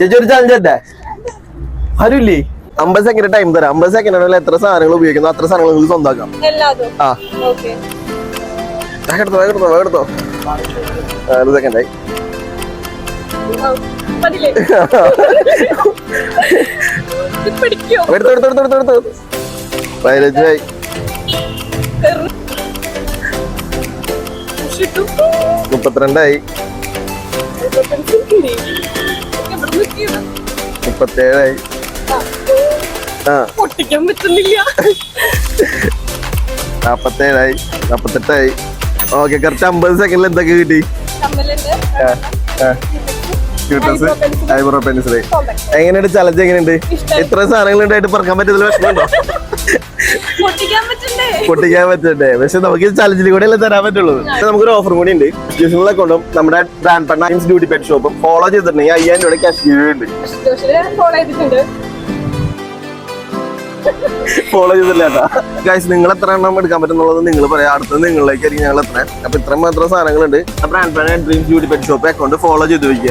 ചേച്ചി ഒരു ചാലഞ്ച് അല്ലേ ആരുമില്ലേ 50 സെക്കൻഡ് ടൈം തരാം 50 സെക്കൻഡിൽ എത്ര സാധനങ്ങൾ ഉപയോഗിക്കുന്നു അത്ര സാധനങ്ങൾ നിങ്ങൾക്ക് സ്വന്തമാക്കാം ആ എടുത്തോ 4 സെക്കൻഡായി എടുത്തോ 15 32 37 പൊട്ടിക്കാൻ പറ്റുന്നില്ല 47 48 ഓക്കെ കറക്റ്റ് 50 സെക്കൻഡിൽ എന്തൊക്കെ കിട്ടി ഐബ്രോ പെൻസിൽ എങ്ങനെയുണ്ട് ചലഞ്ച് എങ്ങനെയുണ്ട് ഇത്ര സാധനങ്ങൾ ഉണ്ടായിട്ട് പറക്കാൻ പറ്റുന്നതിൽ വിഷമമുണ്ടോ പൊട്ടിക്കാൻ പറ്റണ്ടേ പക്ഷെ നമുക്ക് ചലഞ്ചിൽ കൂടെ അല്ലേ തരാൻ പറ്റുള്ളൂ നമുക്കൊരു ഓഫർ കൂടി ഉണ്ട് ജിസുകളെ കൊണ്ടും നമ്മുടെ ബ്രാൻഡ് പാർട്ണർ ബ്യൂട്ടി പെറ്റ് ഷോപ്പും ഫോളോ ചെയ്തിട്ടുണ്ടെങ്കിൽ 5000 രൂപ ക്യാഷ് ഉണ്ട് ഫോളോ ചെയ്തില്ല കേട്ടാ ഗൈസ് നിങ്ങൾ എത്ര എണ്ണം എടുക്കാൻ പറ്റുന്നുള്ളത് നിങ്ങൾ പറയാം അടുത്തത് നിങ്ങളിലേക്കായിരിക്കും ഞങ്ങൾ എത്ര അപ്പൊ ഇത്രയും മാത്രം സാധനങ്ങളുണ്ട് brand partner dreams beauty pet shop account follow ചെയ്ത് വയ്ക്കുക